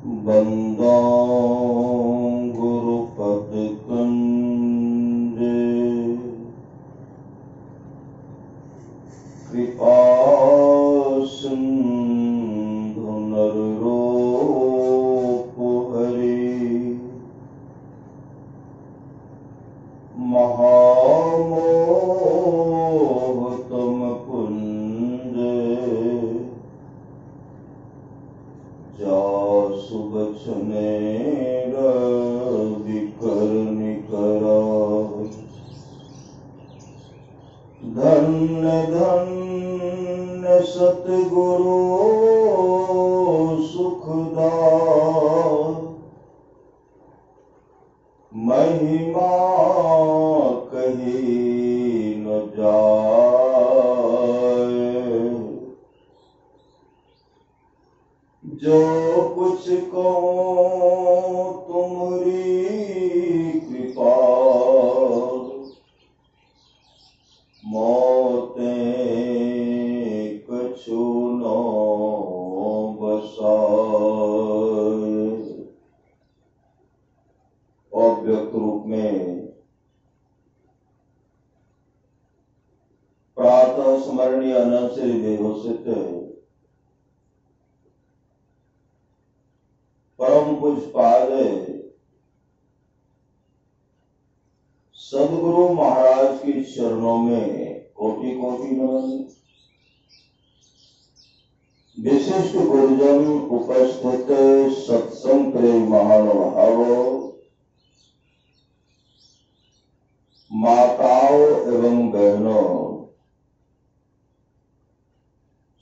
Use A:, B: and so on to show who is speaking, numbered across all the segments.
A: बंदा गुरुपद कंजे कृपा सिंधु नररूप हरि महामोह तुम कुंज जासु बचने विकर निकरा धन्य धन्य सतगुरु सुखदाय महिमा कही न जाए जो कुछ कहूँ तुम्हारी कृपा मोतें कछु न बसाए। अव्यक्त रूप में प्रातः स्मरणीय अनंत से देहोसित परम पूज्यपाद सदगुरु महाराज के चरणों में कोटि कोटि नमन। विशिष्ट गुरुजन उपस्थित सत्संग प्रेमी महानुभावों, माताओं एवं बहनों,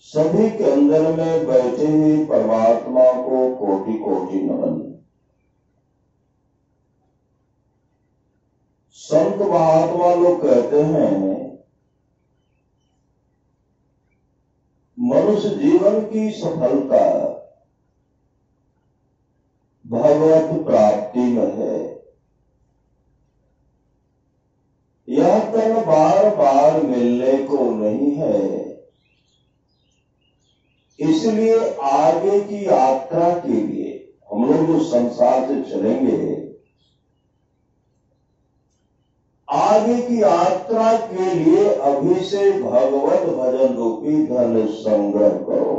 A: सभी के अंदर में बैठे ही परमात्मा को कोटि कोटि नमन। संत महात्मा लोग कहते हैं मनुष्य जीवन की सफलता भगवत प्राप्ति में है। यह तन बार बार मिलने को नहीं है, इसलिए आगे की यात्रा के लिए हम लोग जो संसार से चलेंगे, आगे की यात्रा के लिए अभी से भगवत भजन रूपी धन संग्रह करो।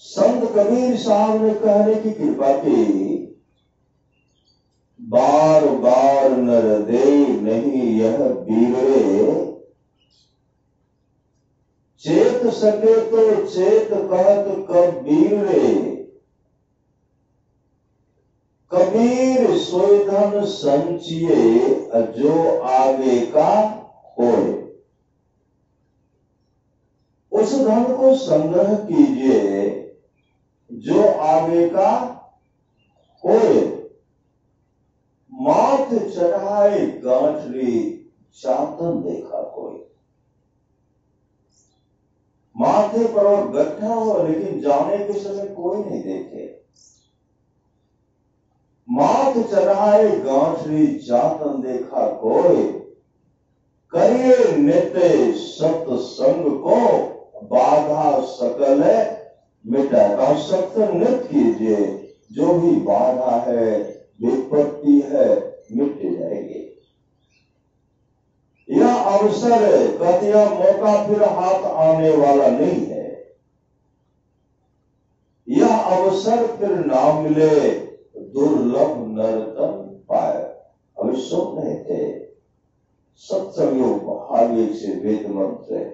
A: संत कबीर साहब ने कहने की कृपा की, बार बार नर दे नहीं यह बीरे, चेत सके तो चेत कहत कबीर रे, कबीर सोई धन संचिए जो आगे का होए। उस धन को संग्रह कीजिए जो आगे का होए। माथ चढ़ाए गांठरी चातन देखा कोई। माथे पर और गड्ढा हो लेकिन जाने के समय कोई नहीं देखे। माथ चढ़ाए गांठरी चातन देखा कोई, करिए नित्य सत्संग को बाधा सकल मिटाएगा। सत्संग नित्य कीजिए, जो भी बाधा है विपत्ति है मिट जाएगी। यह अवसर कहते यह मौका फिर हाथ आने वाला नहीं है। यह अवसर फिर ना मिले दुर्लभ नरतन पाए। अभी सुन रहे थे सत्संग भाग्य से वेद मंत्र,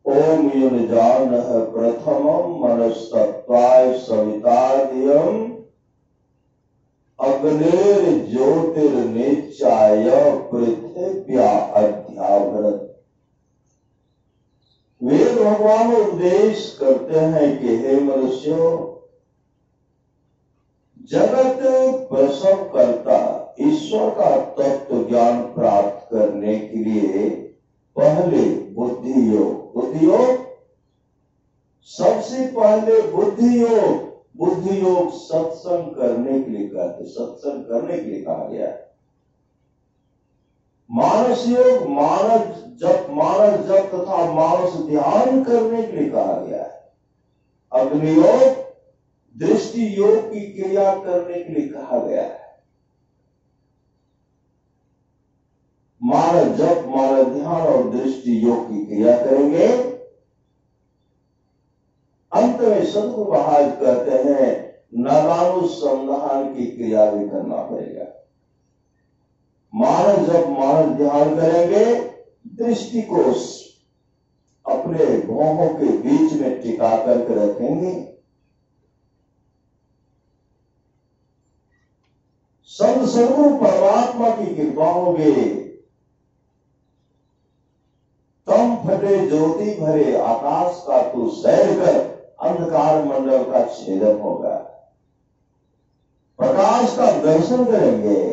A: ओम युनजान प्रथमम मनस्तत्वाय सवितादियम अग्नेर ज्योतिर्निचाय पृथ्व्या अध्यावरत। वेद भगवान उपदेश करते हैं कि हे मनुष्यों, जगत प्रसव करता ईश्वर का तत्व ज्ञान प्राप्त करने के लिए पहले बुद्धि योग, सबसे पहले बुद्धि योग सत्संग करने के लिए कहते, सत्संग करने के लिए कहा गया है। मानस योग मानस जप तथा मानस ध्यान करने के लिए कहा गया है। अग्नि योग दृष्टि योग की क्रिया करने के लिए कहा गया है। मानस जप मानस ध्यान और दृष्टि योग की क्रिया करेंगे। अंत में सदगुरु महाराज कहते हैं नादानुसंधान की क्रिया भी करना पड़ेगा। मानस जब मानस ध्यान करेंगे, दृष्टि को अपने भौहों के बीच में टिका करके रखेंगे। संत सदगुरु परमात्मा की कृपा होगी, तम फटे ज्योति भरे आकाश का तू सैर कर, अंधकार मंडल का छेदन होगा। प्रकाश का दर्शन करेंगे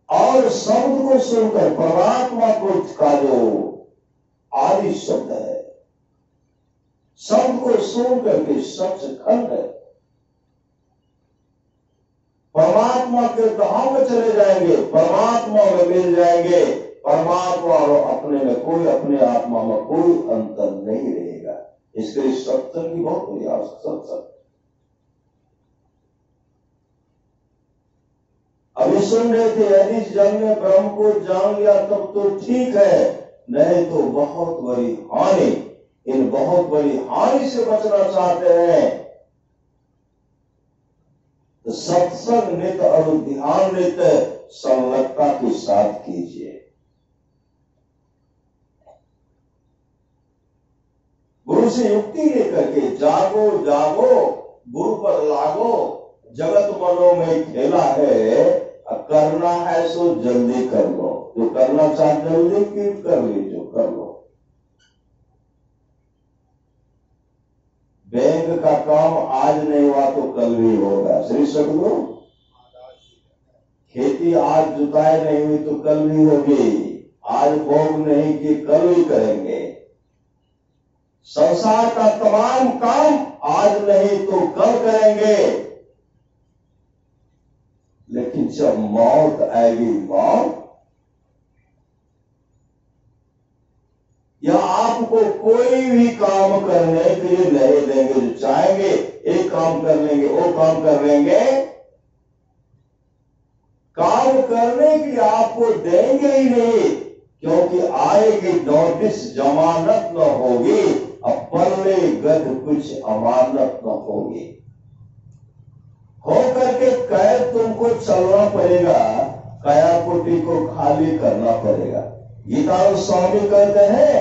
A: और शब्द को सुनकर परमात्मा को का जो आदि शब्द है, शब्द को सुन करके सचखंड परमात्मा के धाम में चले जाएंगे, परमात्मा में मिल जाएंगे। परमात्मा और अपने में कोई, अपने आत्मा में कोई अंतर नहीं रहेगा। इसके लिए सत्संग की बहुत बड़ी आवश्यकता। अभी सुन रहे थे, यदि जन ने ब्रह्म को जान लिया तब तो ठीक है, नहीं तो बहुत बड़ी हानि। इन बहुत बड़ी हानि से बचना चाहते हैं तो सत्संग नित और ध्यान नित संलग्नता के साथ कीजिए। गुरु से युक्ति लेकर के जागो जागो गुरु पर लागो, जगत मनो में खेला है, करना है सो जल्दी कर लो। जो करना चाहते जल्दी कीट कर लीजिए, कर लो। बैंक का काम आज नहीं हुआ तो कल भी होगा। श्री सदगुरु, खेती आज जुताई नहीं हुई तो कल भी होगी। आज भोग नहीं कि कल भी करेंगे। संसार का तमाम काम आज नहीं तो कल करेंगे। लेकिन जब मौत आएगी, मौत या आपको कोई भी काम करने के लिए नहीं देंगे। जो चाहेंगे एक काम कर लेंगे, वो काम कर लेंगे। काम करने के लिए आपको देंगे ही नहीं, क्योंकि आएगी नोटिस, जमानत न होगी। अब पल्ले गद कुछ अमानत न होगी। हो करके कैद तुमको चलना पड़ेगा, काया कोटी को खाली करना पड़ेगा। गीता स्वामी कहते हैं,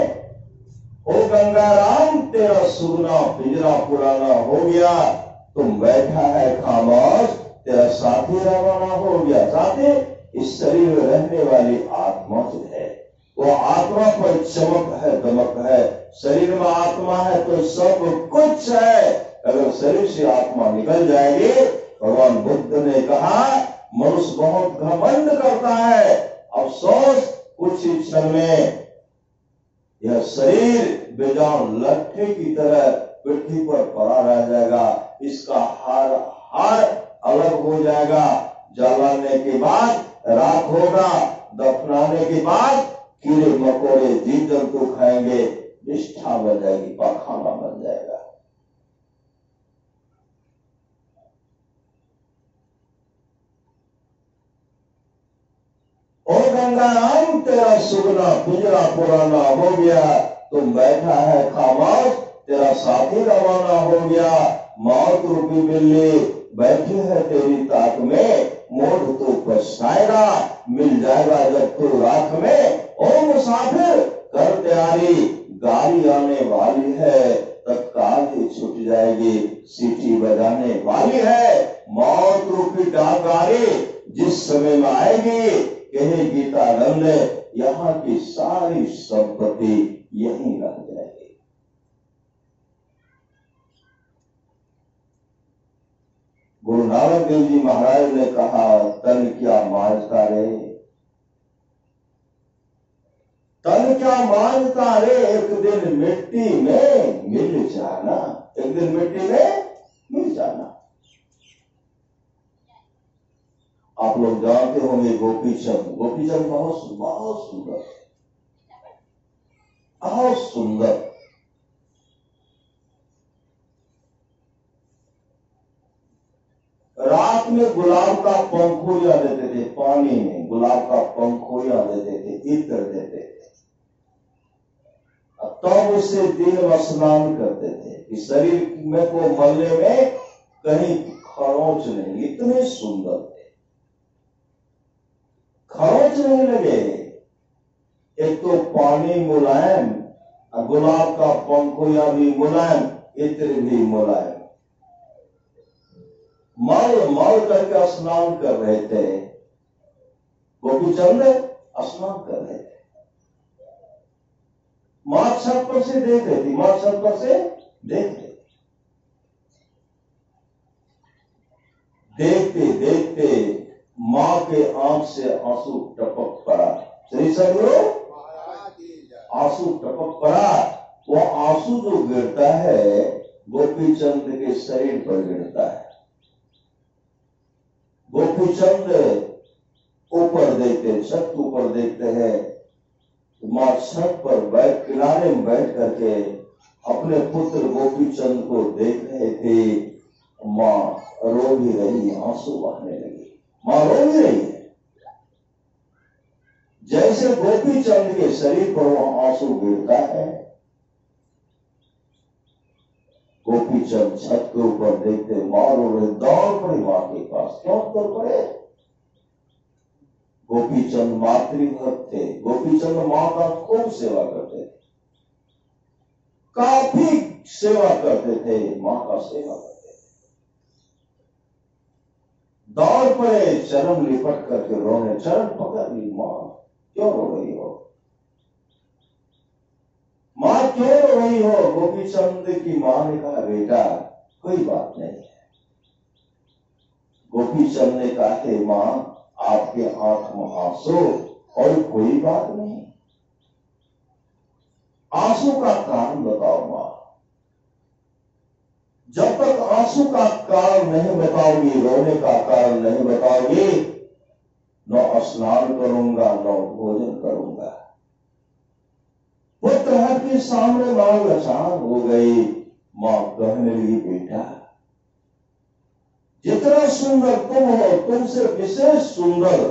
A: ओ गंगाराम तेरा सुगना पिंजरा पुराना हो गया, तुम बैठा है खामोश, तेरा साथी रवाना हो गया। साथी इस शरीर में रहने वाली आत्मा जो है, वो आत्मा पर चमक है, दमक है। शरीर में आत्मा है तो सब कुछ है। अगर शरीर से आत्मा निकल जाएगी, भगवान बुद्ध ने कहा मनुष्य बहुत घमंड करता है, अफसोस कुछ ही क्षण में यह शरीर बेजान लट्ठे की तरह पृथ्वी पर पड़ा रह जाएगा। इसका हार अलग हो जाएगा। जलाने के बाद राख होगा, दफनाने के बाद कीड़े मकोड़े जीव जंतु खाएंगे, निष्ठा बन जाएगी, पाखाना बन जाएगा। ओ गंगाराम तेरा सुगना पिंजरा पुराना हो गया, तुम बैठा है खामोश, तेरा साथी रवाना हो गया। मौत रूपी बिल्ली बैठी है तेरी ताक में, मोड़ तो पछताएगा, मिल जाएगा जब तू राख में। ओ मुसाफिर कर तैयारी, गाड़ी आने वाली है, तत्काल ही छूट जाएगी, सीटी बजाने वाली है। मौत रूपी डाकगाड़ी जिस समय में आएगी, कहे गीतानंद यहाँ की सारी संपत्ति यहीं रह जाएगी। गुरु नानक देव जी महाराज ने कहा, तन क्या मांझता रे, तन क्या मांझता रे, एक दिन मिट्टी में मिल जाना, एक दिन मिट्टी में मिल जाना। आप लोग जानते होंगे गोपीचंद। गोपीचंद बहुत बहुत सुंदर, बहुत सुंदर। रात में गुलाब का पंखुड़िया देते थे, पानी में गुलाब का पंखुड़िया देते थे, इत्र देते थे। तब उससे दिन में स्नान करते थे कि शरीर में को मलने में कहीं खरोंच नहीं। इतने सुंदर थे, खरोंच नहीं लगे। एक तो पानी मुलायम, गुलाब का पंखुड़िया भी मुलायम, इत्र भी मुलायम। मल मल करके स्नान कर रहे थे। गोपीचंद स्नान कर रहे थे। मां छत पर से देख रही थी, मां छत पर से देख रही। देखते देखते मां के आंख से आंसू टपक पड़ा। श्री सदगुरु आंसू टपक पड़ा। वो आंसू जो गिरता है गोपीचंद के शरीर पर गिरता है। गोपीचंद ऊपर देखते, छत ऊपर देखते हैं। मां छत पर किनारे में बैठ करके अपने पुत्र गोपीचंद को देख रहे थे। मां रो भी रही, आंसू बहने लगी। मां रो भी रही है। जैसे गोपीचंद के शरीर पर वह आंसू गिरता है, गोपीचंद छत के ऊपर देखते मां रो रहे, दौड़ पड़े मां के पास। क्यों दौड़ पड़े? गोपीचंद मातृभक्त थे। गोपीचंद मां का खूब सेवा करते थे, काफी सेवा करते थे, मां का सेवा करते थे। दौड़ पड़े, चरण लिपट करके रोने, चरण पकड़ ली। मां क्यों रो रही हो? मां क्यों रो रही हो? गोपीचंद की मां ने कहा, बेटा कोई बात नहीं है। गोपीचंद ने कहा, हे मां आपके आंख में आंसू और कोई बात नहीं, आंसू का कारण बताओ मां। जब तक आंसू का कारण नहीं बताओगी, रोने का कारण नहीं बताओगी, न स्नान करूंगा न भोजन करूंगा। पुत्र हर के सामने मां अचान हो गई। मां कहने लगी, बेटा जितना सुंदर तुम हो, तुमसे विशेष सुंदर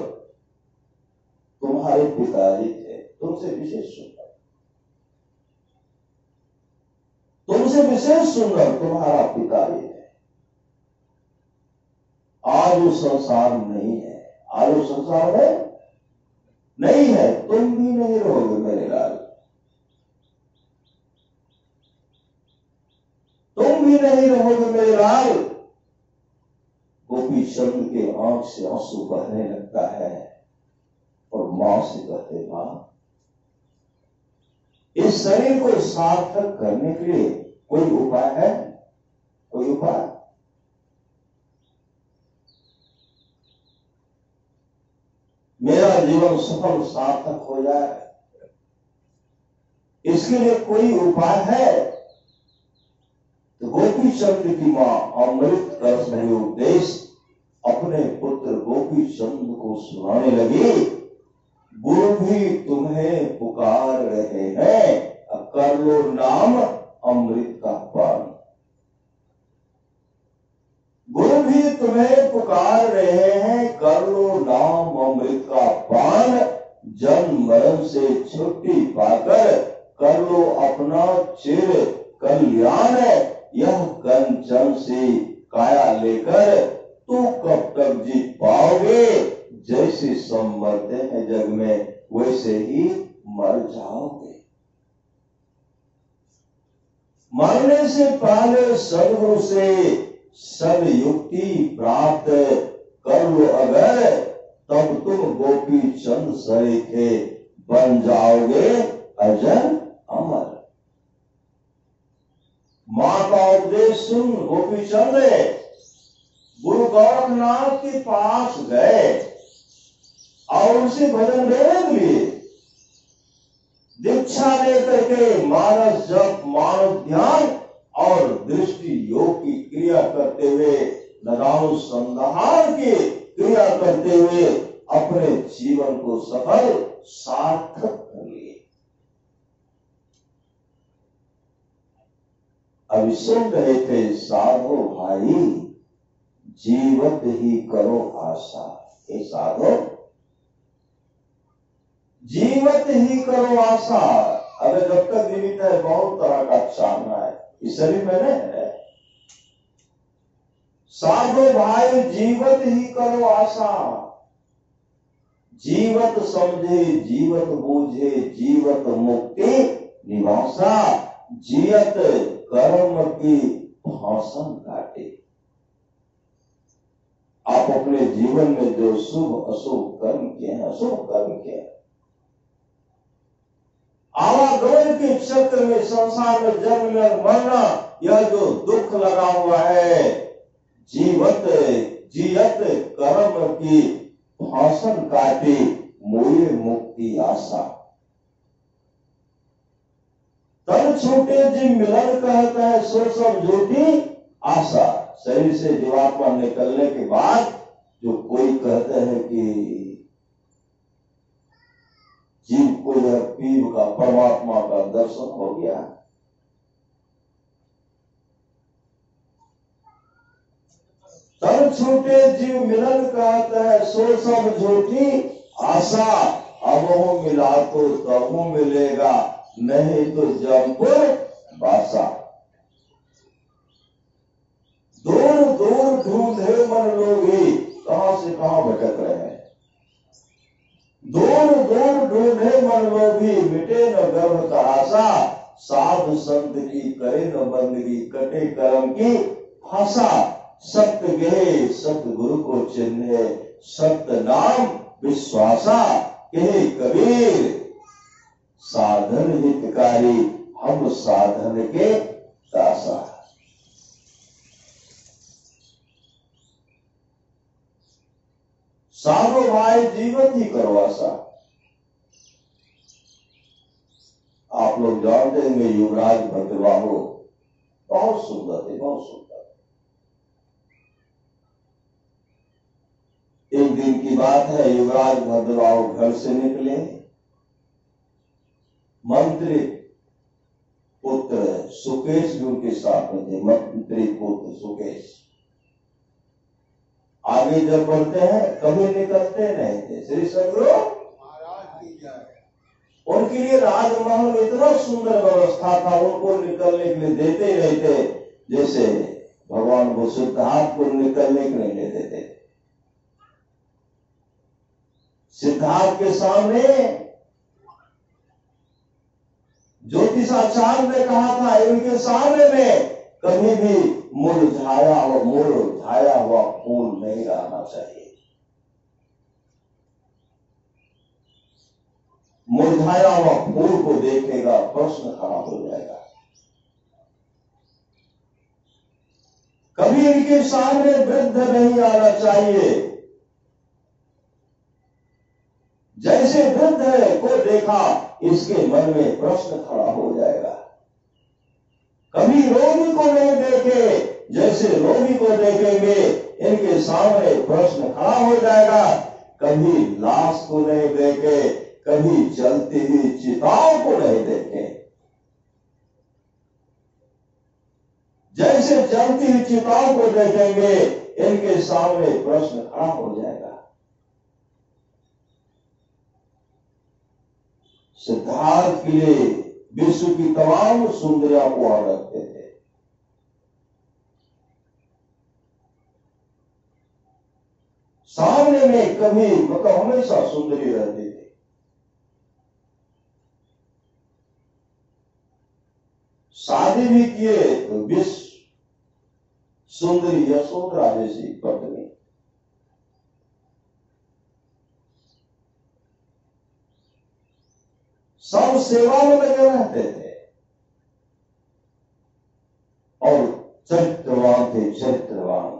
A: तुम्हारे पिताजी थे। तुमसे विशेष सुंदर, तुमसे विशेष सुंदर तुम्हारा पिताजी है। आज वो संसार नहीं है, आज वो संसार में नहीं है। तुम भी नहीं रहोगे मेरे लाल, तुम भी नहीं रहोगे मेरे लाल। गोपीचंद के आंख से आंसू बहने लगता है और मां से कहते, मां इस शरीर को सार्थक करने के लिए कोई उपाय है? कोई उपाय? मेरा जीवन सफल सार्थक हो जाए, इसके लिए कोई उपाय है? तो गोपीचंद की मां अमृत कलश में उपदेश अपने पुत्र गोपीचंद को सुनाने लगी। गुरु भी तुम्हें पुकार रहे हैं, कर लो नाम अमृत का पान। गुरु भी तुम्हें पुकार रहे हैं, कर लो नाम अमृत का पान। जन्म मरण से छुट्टी पाकर कर लो अपना चिर कल्याण। यह कंचन से काया लेकर तू कब तक जीत पाओगे? जैसे सब मरते हैं जग में, वैसे ही मर जाओगे। मरने से पहले सदगुरु से सदयुक्ति प्राप्त कर लो अगर, तब तुम गोपीचंद सरीखे बन जाओगे अजर अमर। मां का उपदेश सुन गोपीचंद गुरु गोरखनाथ के पास गए और उनसे भजन गाने के लिए दीक्षा लेकर के मानस जप, मानस ध्यान और दृष्टि योग की क्रिया करते हुए, लगाओ संधार की क्रिया करते अपने जीवन को सफल सार्थक कर लिए। अभी सुन रहे थे, साधो भाई जीवत ही करो आशा। ये साधो जीवत ही करो आशा। अगर जब तक जीवित है बहुत तरह का चाहना है, इस शरीर में नहीं है। साधो भाई जीवत ही करो आशा। जीवत समझे जीवत बूझे जीवत मुक्ति निवासा। जियत कर्म की फांसन काटे। आप अपने जीवन में जो शुभ अशुभ कर्म किए हैं, अशुभ कर्म किए हैं, आवागमन के क्षेत्र में संसार में जन्म मरना, यह जो दुख लगा हुआ है, जियत कर्म की फांसन काटे मोये मुक्ति आशा। तन छूटे जी मिलन कहते हैं, सो सब झूठी आशा। शरीर से जीवात्मा निकलने के बाद जो कोई कहते हैं कि जीव को यह पीव का परमात्मा का दर्शन हो गया, तन छूटे जीव मिलन कहते हैं, सो सब झूठी आशा। अब वो मिला तो तब मिलेगा, नहीं तो जमपुर बासा। दूर दूर ढूंढे मन लोगी, कहां से कहां भटक रहे हैं। दूर दूर ढूंढे मन लोगी, मिटे न गर्भ का आशा। साधु संत की करे न बंदगी, कटे कर्म की फांसा। सत्य गहे सतगुरु को चिन्हे, सत्य नाम विश्वासा। कहे कबीर साधन हितकारी, हम साधन के दासा। साधो भाई जीवन ही करो आशा। आप लोग जानते होंगे युवराज भद्रबाहु बहुत सुंदर थे, बहुत सुंदर। एक दिन की बात है, युवराज भद्रबाहु घर से निकले। मंत्री पुत्र सुकेश भी उनके साथ में थे। मंत्री पुत्र सुकेश आगे जब बढ़ते हैं, कभी निकलते नहीं थे। श्री सदगुरु महाराज की जय। उनके लिए राजमहल में इतना सुंदर व्यवस्था था, उनको निकलने के लिए देते ही नहीं थे। जैसे भगवान वो सिद्धार्थ को निकलने के लिए देते थे। सिद्धार्थ के सामने ज्योतिषाचार्य ने कहा था, इनके सामने में कभी भी मुरझाया हुआ फूल नहीं रहना चाहिए। मुरझाया हुआ फूल को देखेगा, प्रश्न खड़ा हो जाएगा। कभी इनके सामने वृद्ध नहीं आना चाहिए। जैसे वृद्ध को देखा, इसके मन में प्रश्न खड़ा हो जाएगा। कभी रोगी को नहीं देखे, जैसे रोगी को देखेंगे इनके सामने प्रश्न खड़ा हो जाएगा। कभी लाश को नहीं देखे, कभी जलती हुई चिताओं को नहीं देखे। जैसे जलती हुई चिताओं को देखेंगे, इनके सामने प्रश्न खड़ा हो जाएगा। सिद्धार्थ के लिए विश्व की तमाम सुंदरियां को रखते थे। सामने में कभी हमेशा सुंदरी रहती थी। शादी भी किए तो विश्व सुंदरी यशोधरा जैसी पत्नी। सब सेवा में लगे रहते थे और चरित्रवान थे, चरित्रवान।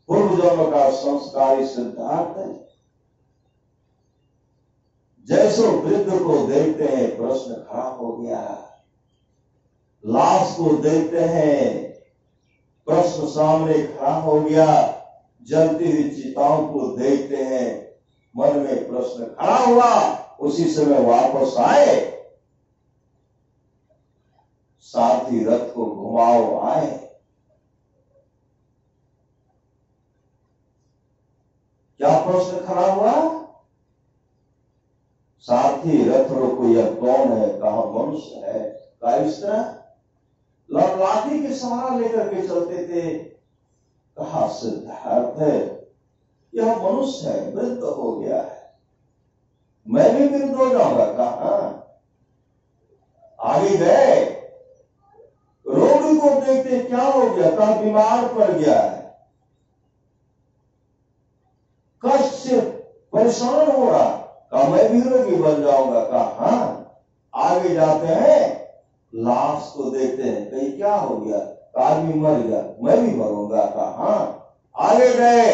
A: पूर्व जन्म का संस्कारी सिद्धार्थ है। जैसो वृद्ध को देखते हैं प्रश्न खड़ा हो गया, लाश को देखते हैं प्रश्न सामने खड़ा हो गया, जलती हुई चिताओं को देखते हैं, मन में प्रश्न खड़ा हुआ, उसी समय वापस आए, सारथी रथ को घुमाओ आए। क्या प्रश्न खड़ा हुआ? सारथी रथ रोको, यह कौन है? कहा मनुष्य है, कहा इस तरह लाठी के सहारा लेकर के चलते थे। कहा सिद्धार्थ है, यह मनुष्य है, वृद्ध हो गया है, मैं भी वृद्ध हो जाऊंगा। कहा आगे गए, रोगी को देखते क्या हो गया? कहा बीमार पड़ गया है, कष्ट से परेशान हो रहा। कहा मैं भी रोगी बन जाऊंगा। कहा हाँ। आगे जाते हैं, लाश को देखते हैं, कहीं क्या हो गया? आदमी मर गया, मैं भी मरूंगा। कहा हाँ। आगे गए,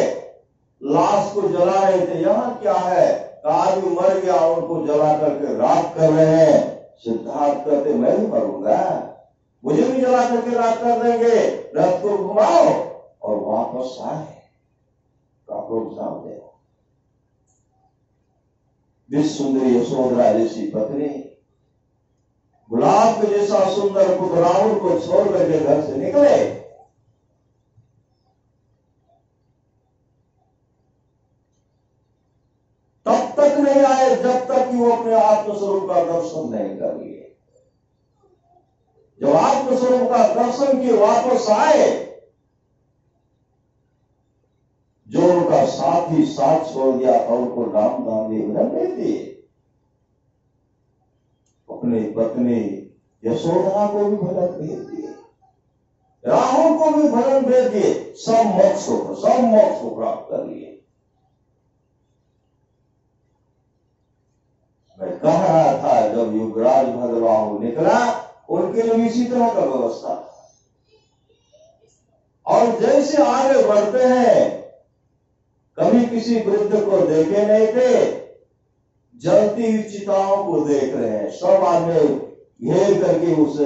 A: लाश को जला रहे थे, यहाँ क्या है? आदमी मर गया, उनको जला करके राख कर रहे हैं। सिद्धार्थ कहते मैं भी मरूंगा, मुझे भी जला करके राख कर देंगे, रथ को घुमाओ। और वापस आए, लोग सामने विश्व सुंदरी यशोधरा जैसी पत्नी, गुलाब के जैसा सुंदर पुत्र राहुल को छोड़ करके घर से निकले। तब तक नहीं आए जब तक कि वो अपने आत्मस्वरूप का दर्शन नहीं कर लिए। जब आत्मस्वरूप का दर्शन किए वापस आए, जो उनका साथी साथ छोड़ दिया था उनको राम दान दे दिए। अपनी पत्नी यशोधरा को भी भजन भेज दिए, राहुल को भी भजन भेज दिए, सब मोक्ष को प्राप्त कर लिए। मैं कह रहा था जब युवराज भद्रबाहु निकला, उनके लिए इसी तरह का व्यवस्था था। और जैसे आगे बढ़ते हैं, कभी किसी वृद्ध को देखे नहीं थे, जलती हुई चिताओं को देख रहे हैं। सब आदमी घेर करके उस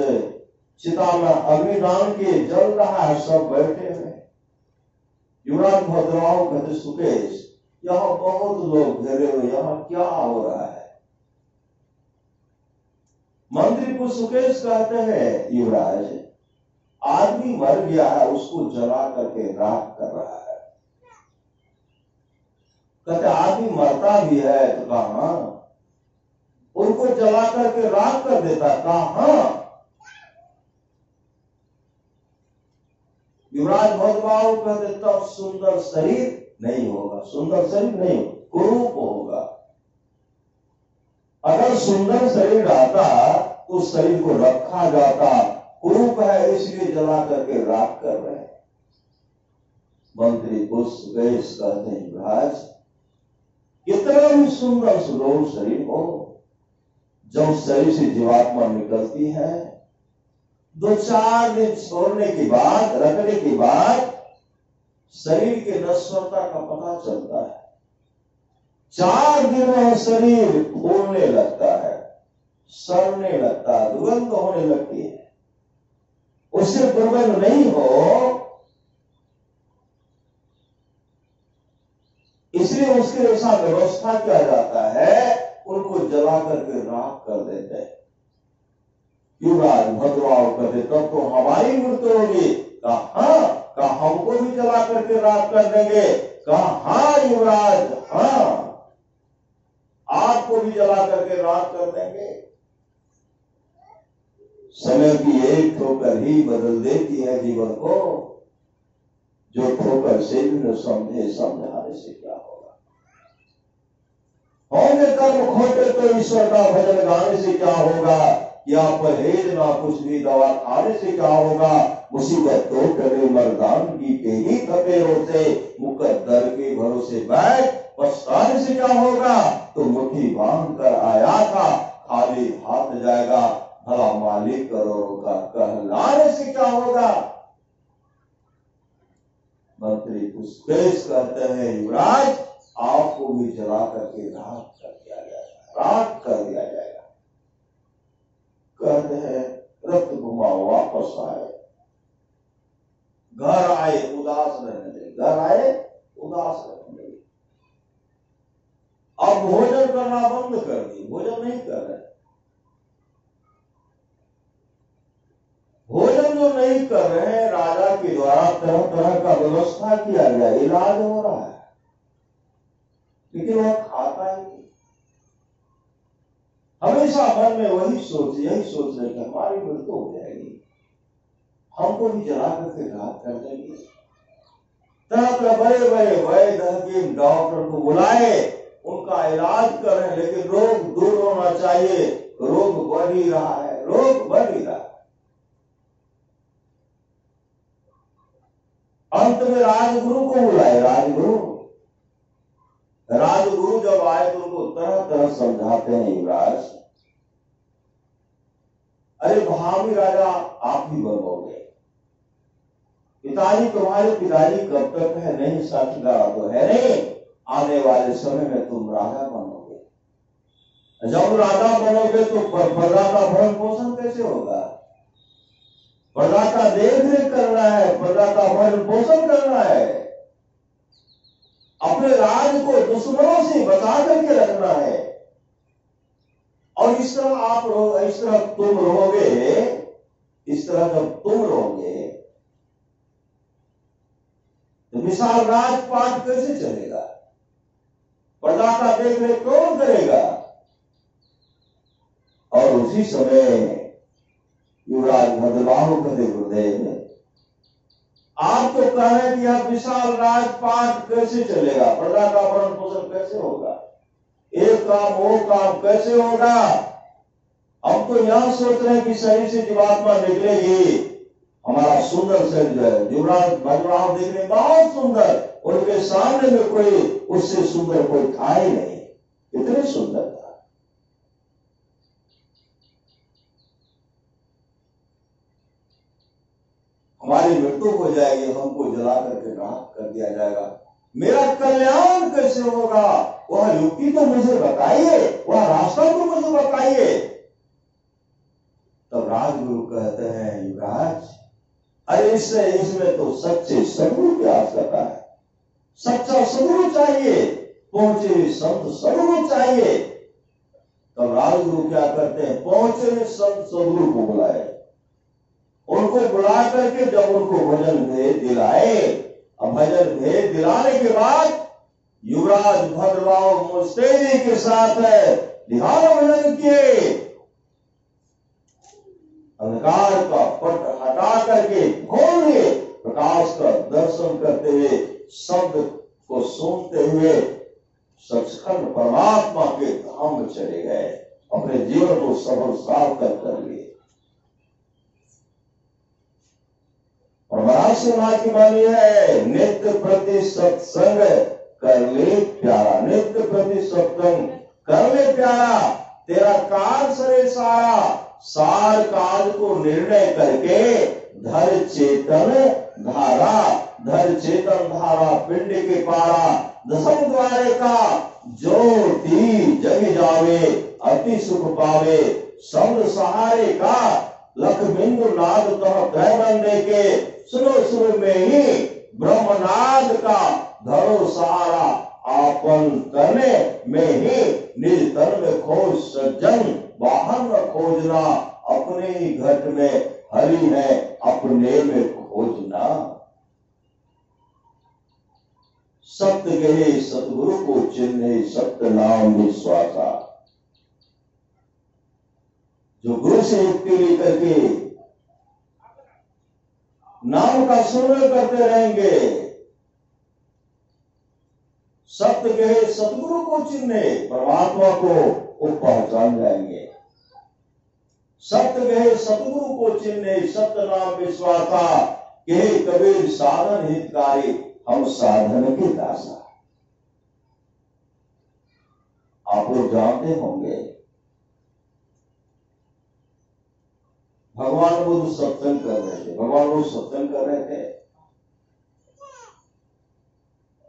A: चिता में अग्निदान के जल रहा है, सब बैठे हुए। युवराज भद्रबाहु कहते सुकेश, यहाँ बहुत लोग घेरे हुए, यहाँ क्या हो रहा है? मंत्री को सुकेश कहते हैं युवराज, आदमी मर गया है, उसको जला करके राख कर रहा है। कहते आदमी मरता भी है? तो कहा उनको जला करके राख कर देता। कहा युवराज भद्रबाहु कहते तब सुंदर शरीर नहीं होगा, सुंदर शरीर नहीं, कुरूप होगा। अगर सुंदर शरीर रहता तो उस शरीर को रखा जाता, कुरूप है इसलिए जला करके राख कर रहे हैं। मंत्री कुछ गैस कहते हैं युवराज, कितना भी सुंदर सुडौल शरीर हो, जब शरीर से जीवात्मा निकलती है, 2-4 दिन छोड़ने के बाद, रखने के बाद शरीर के नश्वरता का पता चलता है। 4 दिन में शरीर फूलने लगता है, सड़ने लगता है, दुर्गंध होने लगती है। उससे दुर्गंध नहीं हो इसलिए उसके ऐसा व्यवस्था किया जाता है, उनको जला करके राख कर देते हैं। युवराज भद्रबाहु कहते तब तो हमारी मृत्यु होगी। कहा हमको भी जला करके राख कर देंगे। कहा हाँ युवराज, हाँ आपको भी जला करके राख कर देंगे। समय की एक ठोकर ही बदल देती है जीवन को, जो ठोकर से भी न समझे, समझाने से क्या होगा। होंगे कर्म खोटे तो ईश्वर का भजन गाने से क्या होगा, या परहेज ना कुछ भी दवा खाने से क्या होगा। मुसीबत तो टले मर्दानगी के ही खपेरों से, मुकद्दर के भरोसे बैठ पछताने से क्या होगा। तो मुट्ठी बांध कर आया था, खाली हाथ जाएगा, भला मालिक करोड़ों का कहलाने से क्या होगा। मंत्री पुष्पेश कहते हैं युवराज आपको भी जला करके राख कर दिया जाएगा, राख कर दिया जाएगा। कहते हैं रथ घुमाओ, वापस आए, घर आए, उदास रहने लगे। घर आए उदास रहने लगे। अब भोजन करना बंद कर दिए, भोजन नहीं कर रहे। भोजन जो नहीं कर रहे हैं, राजा के द्वारा तरह तरह का व्यवस्था किया गया, इलाज हो रहा है, लेकिन वह खाता ही नहीं। हमेशा मन में वही सोच, यही सोच रहे कि हमारी मृत्यु हो जाएगी, हमको भी जला करके घात कर देंगे। तरह तरह बड़े बड़े वैद्य हकीम डॉक्टर को बुलाए, उनका इलाज कर रहे हैं, लेकिन रोग दूर होना चाहिए, रोग बढ़ ही रहा है, रोग बढ़ ही रहा है। अंत में राजगुरु को बुलाए। राजगुरु जब आए तो उनको तरह तरह समझाते हैं, युवराज अरे भावी राजा आप ही बनोगे, पिताजी तुम्हारे पिताजी कब तक है, नहीं 60 तो है नहीं, आने वाले समय में तुम राजा बनोगे। जब राजा बनोगे तो प्रजा का भरण पोषण कैसे होगा? प्रजा का देख रेख करना है, प्रजा का भरण पोषण करना है, अपने राज को दुश्मनों से बचा करके रखना है। और इस तरह आप इस तरह तुम रहोगे, इस तरह जब तुम रहोगे तो विशाल राजपाट कैसे चलेगा? प्रजा का देख रेख कौन करेगा? और उसी समय युवराज भद्रबाहु कहते, गुरुदेव आप तो कह रहे हैं कि यह विशाल राजपाट कैसे चलेगा, प्रजा का भरण पोषण कैसे होगा, एक काम वो काम कैसे होगा? हम तो यह सोच रहे हैं कि शरीर से जीवात्मा निकलेगी, हमारा सुंदर शरीर जो है, युवराज भद्रबाहु देखने बहुत सुंदर, उनके सामने में कोई उससे सुंदर कोई था ही नहीं, इतने सुंदर था। हमारी मृत्यु हो जाएगी, हमको जला करके राख कर दिया जाएगा, मेरा कल्याण कैसे होगा? वह युक्ति तो मुझे बताइए, वह रास्ता तो मुझे बताइए। तब राजगुरु कहते हैं, युवराज अरे इसमें तो सच्चे सदगुरु की आवश्यकता है, सच्चा सदगुरु चाहिए, पहुंचे संत सदगुरु चाहिए। तब राजगुरु क्या करते हैं, पहुंचे संत सदगुरु को बुलाए, उनको बुला करके जब उनको भजन भेद दिलाए, अब भजन भेद दिलाने के बाद युवराज भद्रबाहु मुस्तैदी के साथ ध्यान भजन किए, अंधकार का पट हटा करके खोल दिए, प्रकाश का दर्शन करते हुए, शब्द को सुनते हुए सचखंड परमात्मा के धाम में चले गए, अपने जीवन को सफल सार्थक कर लिए। और महाराज समाज की वाणी है, नित्य प्रति सत्संग कर ले प्यारा, नित्य प्रति सत्संग कर ले प्यारा, तेरा काल सरे सारा, सार काल को निर्णय करके धर चेतन धारा, धर चेतन धारा पिंड के पारा, दसम द्वारे का ज्योति जग जावे, अति सुख पावे, शब्द सहारे का लख बिंदु नाद तह त्रैवंदे के, सुनो सुर में ही ब्रह्मनाद का धरो सहारा, आपन करने में ही निज तन में खोज सज्जन, बाहर न खोजना, अपने ही घट में हरि है, अपने में खोजना। सत्य गहे सतगुरु को चिन्हे, सत्य नाम विश्वासा। जो गुरु से युक्ति लेकर के नाम का सुमिरन करते रहेंगे, सत्य गहे सतगुरु को चिन्हे, परमात्मा को वो पहचान जाएंगे। सत्य गहे सतगुरु को चिन्हे, सत्य नाम विश्वासा, कहे कबीर साधन हितकारी, हम साधन के दासा। आप लोग जानते होंगे भगवान बुद्ध सत्संग कर रहे थे, भगवान बुद्ध सत्संग कर रहे थे,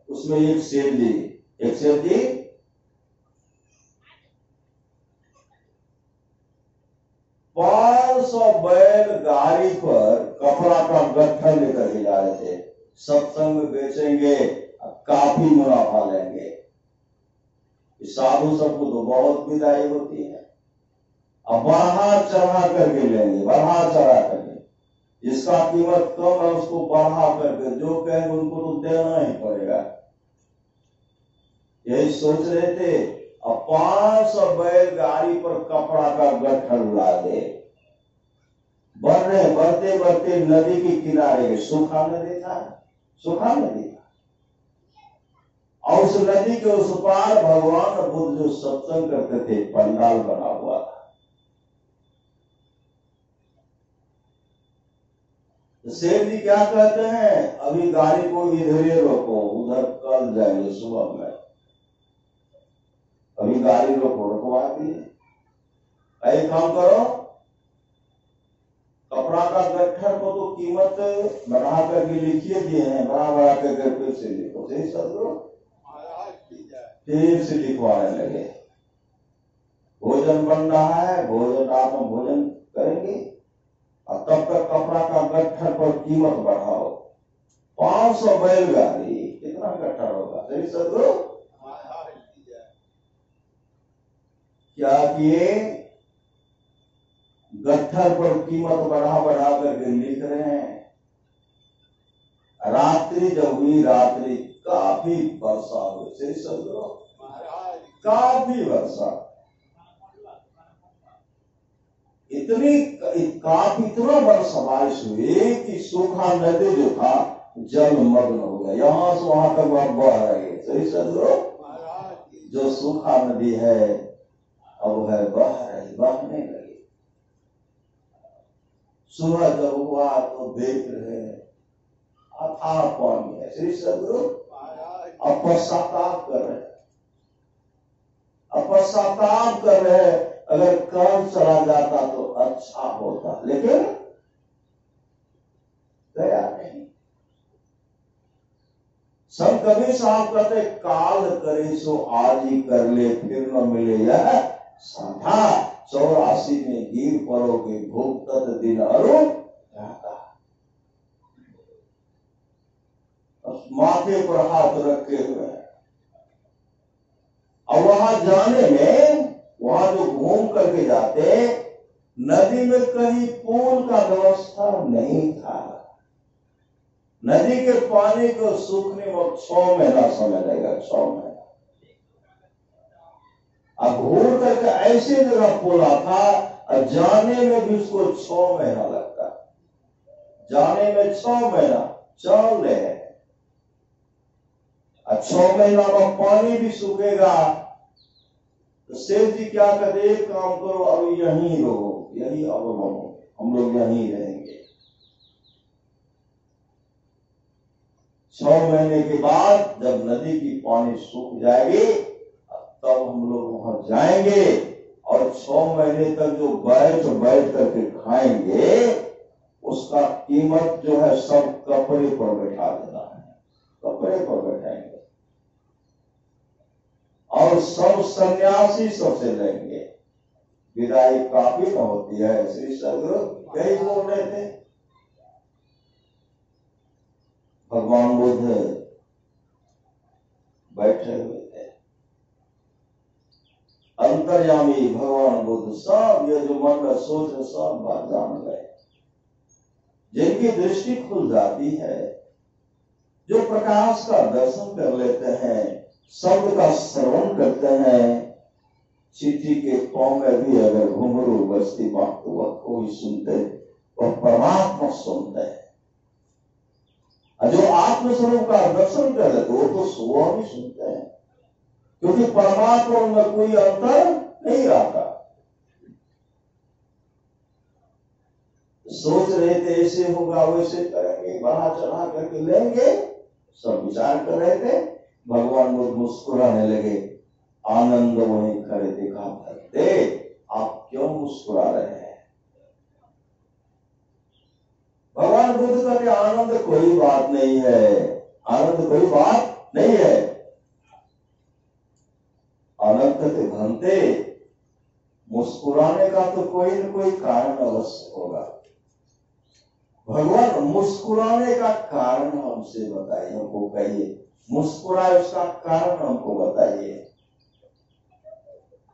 A: उसमें एक सेठ जी 500 बैल गाड़ी पर कपड़ा का गट्ठर लेकर के जा रहे थे, सत्संग बेचेंगे, काफी मुनाफा लेंगे। साधु सबको तो बहुत विदाई होती है, अब बढ़ा चढ़ा करके लेंगे, बढ़ा चढ़ा करके। जिसका कीमत कम है उसको बढ़ा करके, जो कहेंगे उनको तो देना ही पड़ेगा। यही सोच रहे थे। अब 500 बैलगाड़ी पर कपड़ा का गट्ठर ला दे। बढ़ते बढ़ते नदी के किनारे, सूखा नदी था, सूखा नदी था, और उस नदी के उस पार भगवान बुद्ध जो सत्संग करते थे, पंडाल बना हुआ था। सेठ जी क्या कहते हैं, अभी गाड़ी को इधर ही रोको, उधर कल जाएंगे सुबह में, अभी गाड़ी रोको, रुकवा दिए। एक काम करो, कपड़ा का गट्ठर को तो कीमत बढ़ा करके लिखिए दिए हैं, बढ़ा करके फिर से लिखो, सही सदगुरु फिर से लिखवाने लगे। भोजन बन रहा है, भोजन रात में भोजन करेंगे, और तब तक कपड़ा का गट्ठर पर कीमत बढ़ाओ। 500 बैलगाड़ी कितना गट्ठर होगा, सही सदगुरु। क्या किए, गट्ठर पर कीमत बढ़ा करके लिख रहे हैं। रात्रि जब हुई, रात्रि काफी वर्षा हुई, सही सदगुरु, काफी वर्षा, इतना वर्षा बारिश हुई कि सूखा नदी जो था जलमग्न हो गया, यहां से वहां तक वह बह रही, सही सदगुरु। जो सूखा नदी है अब है बह रही, बहने लगी। सुबह जब हुआ तो देख रहे अथाह पानी है, श्री सदगुरु। अब पश्चाताप कर रहे, अब पश्चाताप कर रहे, अगर कल चला जाता तो अच्छा होता, लेकिन गया नहीं। संत कबीर साहब कहते, काल करे सो आज ही कर ले, फिर न मिले यह साधा। 84 में गिर पड़ोगे, भूख तत दिन अरुण जाता। माथे पर हाथ रखे हुए हैं, और वहां जाने में, वहां जो घूम करके जाते, नदी में कहीं पुल का व्यवस्था नहीं था। नदी के पानी को सूखने में 6 महीना समय लगेगा, 6 महीना। अब घूर करके ऐसी जगह पुला था, और जाने में भी उसको 6 महीना लगता, जाने में 6 महीना चल रहे हैं। 6 महीना में पानी भी सूखेगा। तो सेठ जी क्या कहते, एक काम करो, अब यहीं रहो, यही अब हम लोग यहीं रहेंगे। 6 महीने के बाद जब नदी की पानी सूख जाएगी, तब हम लोग वहां जाएंगे, और 6 महीने तक जो बैठ करके खाएंगे, उसका कीमत जो है सब कपड़े पर बैठा देना है, कपड़े पर बैठाएंगे, और सब सन्यासी सबसे लेंगे। विदाई काफी न होती है, श्री सदगुरु कई बोल रहे थे। भगवान बुद्ध बैठे हुए थे, अंतर्यामी भगवान बुद्ध सब ये जो मन में सोच है सब बात जान गए। जिनकी दृष्टि खुल जाती है, जो प्रकाश का दर्शन कर लेते हैं, शब्द का श्रवण करते हैं, चिट्ठी के पांव में भी अगर घुंघरू बजती बात तो वह कोई सुनते, वह परमात्मा सुनते हैं। जो आत्मस्वरूप का दर्शन कर लेते वो तो सुबह भी सुनते हैं, क्योंकि परमात्मा में कोई अंतर नहीं आता। सोच रहे थे ऐसे होगा वैसे करेंगे, बढ़ा चढ़ा करके लेंगे, सब विचार कर रहे थे। भगवान बुद्ध मुस्कुराने लगे, आनंद वहीं खड़े देखा करते, आप क्यों मुस्कुरा रहे हैं? भगवान बुद्ध कहते आनंद कोई बात नहीं है, आनंद कोई बात नहीं है। आनंद कहते भंते, मुस्कुराने का तो कोई न कोई कारण अवश्य होगा। भगवान मुस्कुराने का कारण हमसे बताइए, हमको कहिए। मुस्कुराए, उसका कारण हमको बताइए।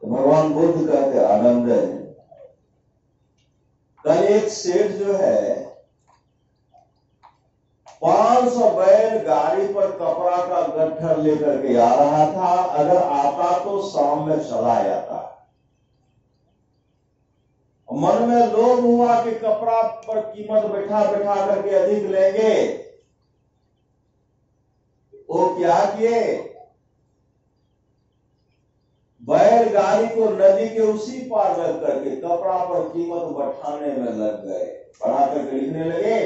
A: तो भगवान बुद्ध कहते आनंद है। कल एक सेठ जो है 500 बैल गाड़ी पर कपड़ा का गट्ठर लेकर के आ रहा था। अगर आता तो शाम में चला जाता। मन में लोभ हुआ कि कपड़ा पर कीमत बैठा बैठा करके अधिक लेंगे। वो क्या किए, बैलगाड़ी को नदी के उसी पार रख करके कपड़ा पर कीमत बैठाने में लग गए। बढ़ा करके लिखने लगे।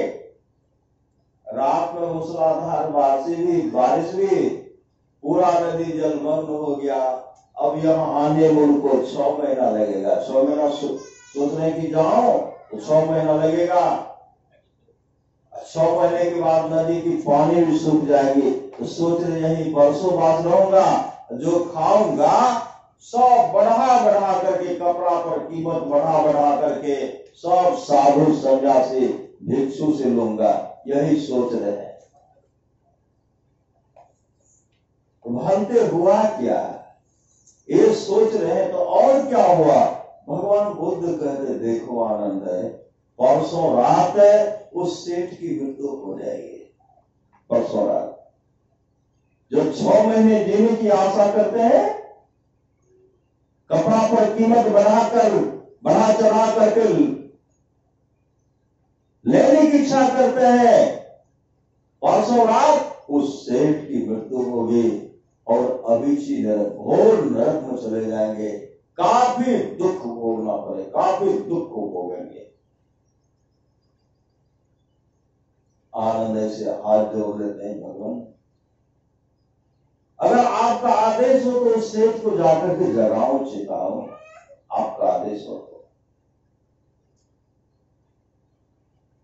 A: रात में मूसलाधार बारिश भी, पूरा नदी जलमग्न हो गया। अब यहाँ आने में उनको 6 महीना लगेगा। 6 महीना सोचने की जाओ तो 6 महीना लगेगा। 6 महीने के बाद नदी की पानी भी सूख जाएगी। तो सोच रहे यही बरसों बाद रहूंगा, जो खाऊंगा सब बढ़ा बढ़ा करके, कपड़ा पर कीमत बढ़ा बढ़ा करके सब साधु सन्यासी भिक्षु से लूंगा, यही सोच रहे हैं। तो भलते हुआ क्या, ये सोच रहे हैं तो और क्या हुआ। भगवान बुद्ध कहते देखो आनंद है, परसों रात है उस सेठ की मृत्यु हो जाएगी। परसों रात जो 6 महीने जीने की आशा करते हैं, कपड़ा पर कीमत बढ़ा चढ़ा करके लेने की इच्छा करते हैं, परसों रात उस सेठ की मृत्यु होगी और अभिची नरक, घोर नरक में चले जाएंगे। काफी दुख भोगना पड़े, काफी दुख को भोगेंगे। आनंद से हाथ जोड़ लेते हैं भगवान, अगर आपका आदेश हो तो उस सेठ को जाकर के जगाओ, चिताओ। आपका आदेश हो तो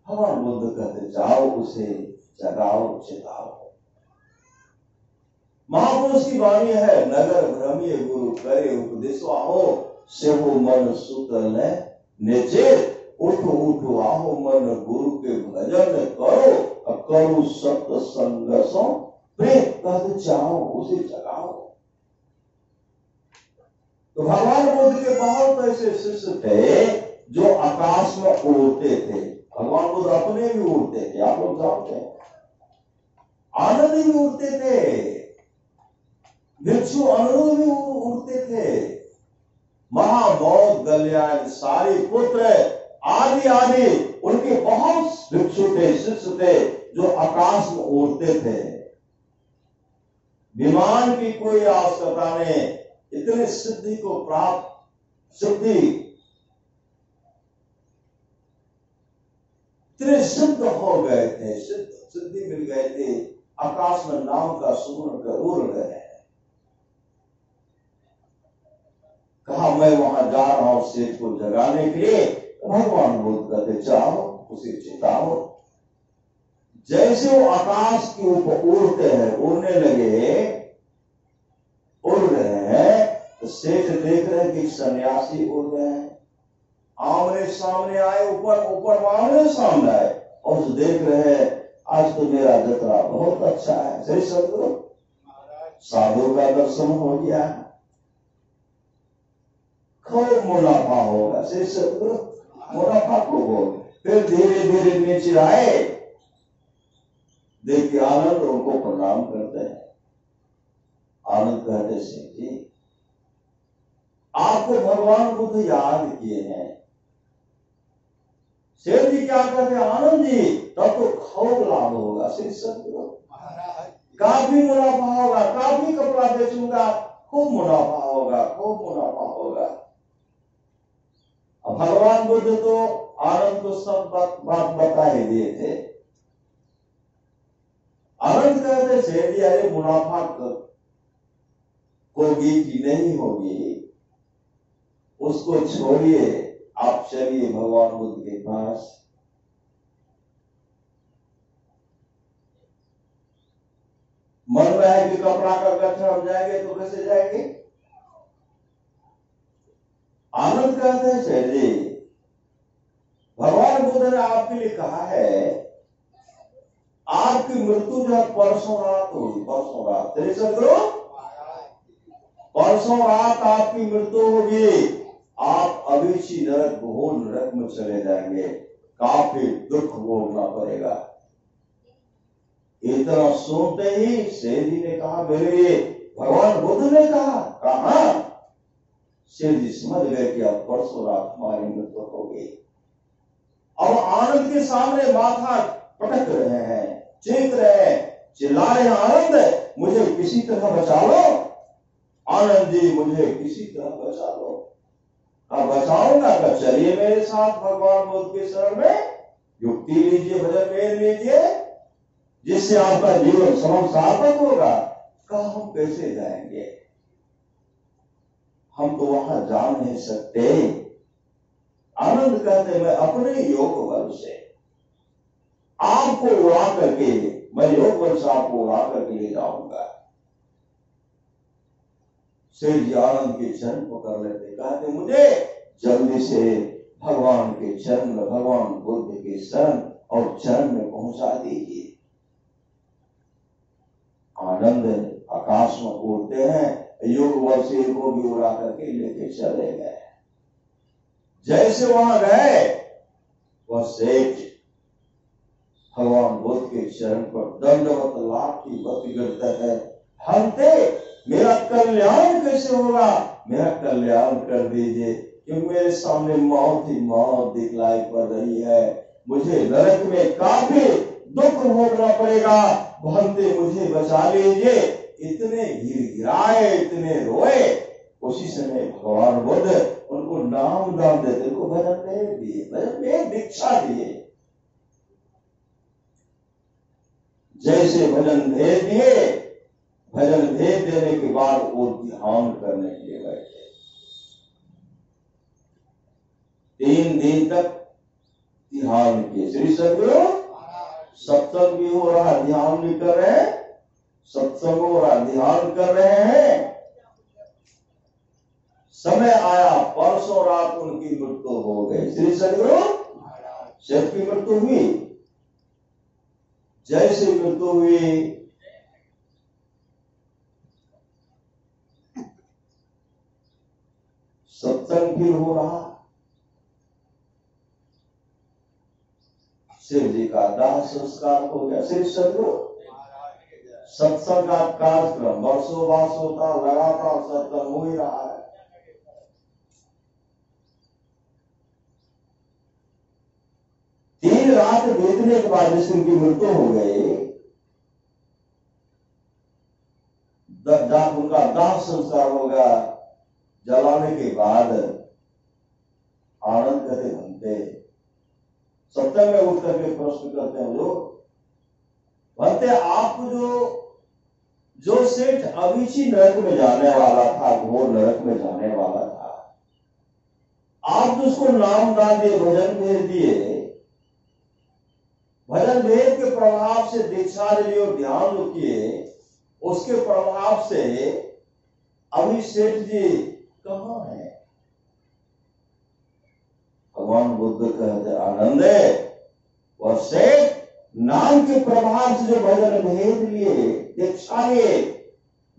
A: भगवान बुद्ध कहते जाओ, उसे जगाओ, चिताओ। महापुरुष की वाणी है, नगर भ्रमिय गुरु करे उपदेशो आहो, सेहो मन सुतल निचेत। उठो उठो आहो मन गुरु के भजन करो, करो सत्संग सो प्रेम। कहते जाओ, उसे जगाओ। तो भगवान बुद्ध के बहुत ऐसे शिष्य थे जो आकाश में उड़ते थे। भगवान बुद्ध अपने भी उड़ते थे, आप लोग जानते हैं। आनंद भी उड़ते थे, भिक्षु अनुरूप भी उड़ते थे। महाबौद्ध गल्याण सारी पुत्र आदि आदि उनके बहुत भिक्षु थे, शिष्य थे जो आकाश में उड़ते थे। विमान की कोई आवश्यकता नहीं, इतने सिद्धि को प्राप्त, इतने सिद्ध हो गए थे, सिद्धि मिल गए थे। आकाश में नाम का सुमन कर उड़ रहे हैं। कहा मैं वहां जा रहा हूं सेठ को जगाने के लिए। भगवान बुद्ध कहते जाओ, उसे चिताओ। जैसे वो आकाश के ऊपर उड़ते हैं, उड़ने लगे, उड़ रहे हैं, तो सेठ देख रहे हैं कि सन्यासी उड़ रहे हैं। आमने सामने आए, ऊपर आमने सामने आए और देख रहे हैं आज तो मेरा जतरा बहुत अच्छा है। सही सदगुरु, साधु का दर्शन हो गया, खूब मुनाफा होगा। सही सदगुरु, मुनाफा खूब होगा। फिर धीरे धीरे नीचे आए, देखिए आनंद उनको प्रणाम करते हैं। आनंद कहते सिंह जी आपको भगवान बुद्ध याद किए हैं। सेठ जी क्या कहते हैं, आनंद जी तब तो खूब लाभ होगा। काफी मुनाफा होगा, काफी कपड़ा बेचूंगा, खूब मुनाफा होगा, खूब मुनाफा होगा। अब भगवान बुद्ध तो आनंद को सब बात बता ही दिए थे। आनंद कहते सेठ जी अरे मुनाफा होगी कि नहीं होगी उसको छोड़िए, आप चलिए भगवान बुद्ध के पास। मन में है कि कपड़ा का गट्ठर हम जाएंगे तो कैसे जाएंगे। आनंद कहते हैं सेठ जी भगवान बुद्ध ने आपके लिए कहा है आपकी मृत्यु जो है परसों रात होगी, परसों रात। तेरे सदगुरु, परसों रात आपकी मृत्यु होगी। आप अविची नरक, घोर नरक में चले जाएंगे, काफी दुख भोगना पड़ेगा। इतना सुनते ही शेर जी ने कहा, मेरे लिए भगवान बुद्ध ने कहा शेर जी समझ गए कि अब परसों रात हमारी मृत्यु होगी। अब आनंद के सामने माथा पटक रहे हैं, चीख रहे हैं, चिल्ला रहे हैं, आनंद मुझे किसी तरह बचा लो, आनंद जी मुझे किसी तरह बचा लो। अब बचाऊंगा तो चलिए मेरे साथ भगवान बुद्ध के शरण में, युक्ति लीजिए, भजन वेद लीजिए, जिससे आपका जीवन समम सार्थक होगा। कहा हम कैसे जाएंगे, हम तो वहां जा नहीं सकते। आनंद कहते मैं अपने योग बल से आपको उड़ा करके, मैं योग बल से आपको उड़ा करके ले जाऊंगा। शेर जी आनंद के चरण पकड़ लेते, कहते मुझे जल्दी से भगवान के चरण में, भगवान बुद्ध के शरण और चरण में पहुंचा दीजिए। आनंद आकाश में उड़ते हैं, योग बल से को भी उड़ा करके लेके चले गए। जैसे वहां गए, वह सेठ भगवान बुद्ध के चरण पर दंडवत लाठी बत गिरता है, हमते मेरा कल्याण कैसे होगा, मेरा कल्याण कर दीजिए, क्योंकि मेरे सामने मौत ही मौत दिखलाई पड़ रही है, मुझे नरक में काफी दुख भोगना पड़ेगा, भंते मुझे बचा लीजिए। इतने गिड़गिड़ाए, इतने रोए। उसी समय भगवान बुद्ध उनको नाम दान देते, उनको भजन भेद दिए, भजन भेद दीक्षा दिए। जैसे भजन भेद दिए, भजन भेद देने के बाद वो ध्यान करने के लिए बैठे। 3 दिन तक ध्यान किए। श्री सदगुरु, सत्संग भी हो रहा, ध्यान भी कर रहे हैं, सत्संग हो रहा, ध्यान कर रहे हैं। समय आया, परसों रात उनकी मृत्यु हो गई। श्री सदगुरु, शेर की मृत्यु हुई। जैसे मृत्यु हुई, सत्संग भी हो रहा, शिव जी का दाह संस्कार हो गया। श्री सदगुरु, सत्संग का कार्यक्रम वर्षों वास होता, लगातार सत्संग हो ही रहा है। तीन रात बीतने के बाद जिस दिन की मृत्यु हो गई, उनका दाह संस्कार होगा। जलाने के बाद आनंद कहते बनते, सत्संग में उठ करके प्रश्न करते हैं लोग, बनते आपको जो सेठ अविची नरक में जाने वाला था, घोर नरक में जाने वाला था, आप जो उसको नाम दान दिए, भजन भेज दिए, भजन भेद के प्रभाव से दीक्षा लिए और ध्यान जो किए, उसके प्रभाव से अभी सेठ जी कहां है? भगवान बुद्ध कहते आनंद है, वह सेठ नाम के प्रभाव से जो भजन भेद लिए, दीक्षा लिए,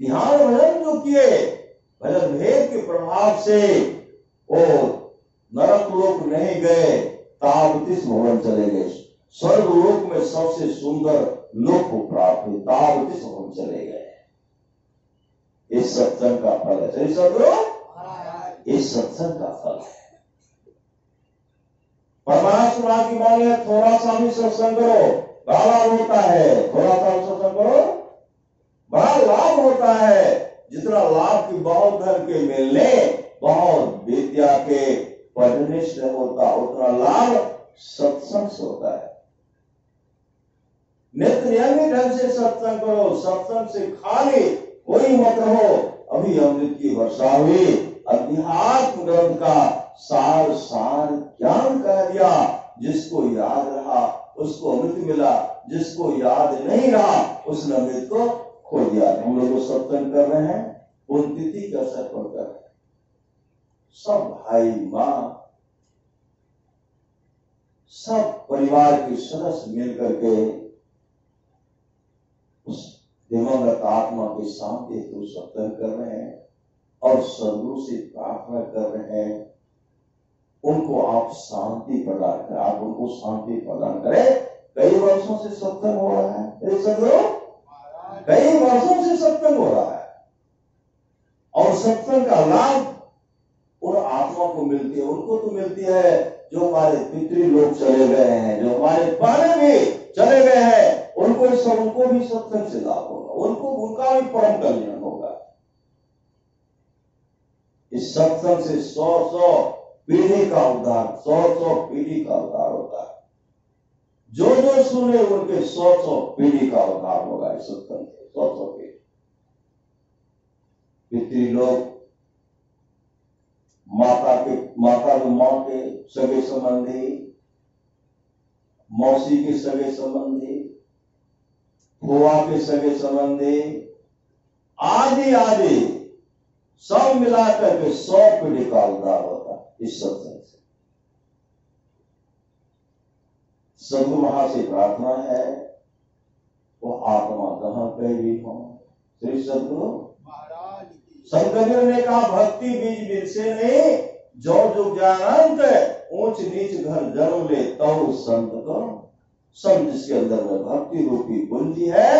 A: ध्यान भजन जो किए, भजन भेद के प्रभाव से वो नरक लोक नहीं गए, तावतीस भवन चले गए। स्वर्ग लोक में सबसे सुंदर लोक को प्राप्त हुई, तावतीस भवन चले गए। इस सत्संग का फल है। सही सदगुरु, इस सत्संग का फल है। परमात्मा की मानिए, थोड़ा सा भी सत्संग करो, बड़ा लाभ होता है। थोड़ा सा सत्संग करो, बड़ा लाभ होता है। जितना लाभ की बहुत धन के मिलने, बहुत विद्या के पढ़ने से होता, उतना लाभ सत्संग से होता है। नित्य नियमित ढंग से सत्संग करो, सत्संग से खाली कोई मत रहो। अभी अमृत की वर्षा हुई, अध्यात्म ग्रंथ का सार ज्ञान कह दिया। जिसको याद रहा उसको अमृत मिला, जिसको याद नहीं रहा उसने अमृत को खो दिया। हम लोग सत्संग कर रहे हैं, पुण्यतिथि का असर पड़ता है। सब भाई माँ, सब परिवार के सदस्य मिल करके दिवंगत आत्मा की शांति हेतु सत्संग कर रहे हैं और सदगुरु से प्रार्थना कर रहे हैं, उनको आप शांति प्रदान करें, आप उनको शांति प्रदान करें। कई वर्षों से सत्संग हो रहा है सदगुरु, कई वर्षों से सत्संग हो रहा है और सत्संग का लाभ उन आत्मा को मिलती है। उनको तो मिलती है जो हमारे पितृ लोग चले गए हैं, जो हमारे पहले भी चले गए हैं, उनको भी सत्संग से लाभ होगा, उनका भी परम कल्याण होगा। इस सत्संग से 100 पीढ़ी का उद्धार, 100 पीढ़ी का उद्धार होता है। जो सुने उनके 100 पीढ़ी का उद्धार होगा इस सत्संग से, 100 पीढ़ी। पितृ लोग, माँ के सगे संबंधी, मौसी के सगे संबंधी, बुआ के सगे संबंधी, आदि सब मिलाकर के 100 पीढ़ी का उद्धार होता है इस सत्संग से। सदगुरु महा से प्रार्थना है वो आत्मा कहां कहीं भी हो। श्री सदगुरु महाराज, संत कबीर ने कहा भक्ति बीज बिरसे नहीं, जो जुग जानंत ऊंच नीच घर जन्म ले तब संत को। संत जिसके अंदर में भक्ति रूपी पूंजी है,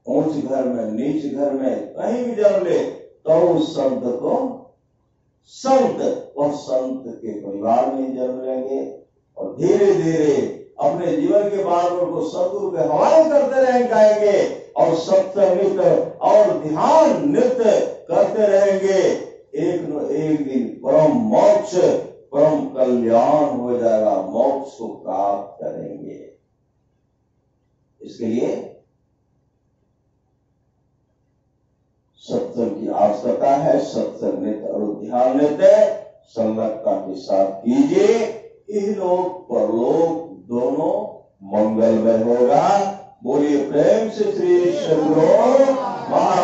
A: ऊंच घर में नीच घर में कहीं भी जन्म ले तो उस संत को संत और संत के परिवार में जन्म लेंगे और धीरे धीरे अपने जीवन के बादलों को सदगुरु के हवाले करते रहेंगे और सत्संग नृत्य और ध्यान नृत्य करते रहेंगे। एक न एक दिन परम मोक्ष, परम कल्याण हो जाएगा, मोक्ष को प्राप्त करेंगे। इसके लिए सत्संग की आवश्यकता है। सत्संग नृत्य और ध्यान नृत्य संलग्नता के साथ कीजिए, इहलोक परलोक दोनों मंगलमय होगा। बोलिए प्रेम से श्री सदगुरु महाराज।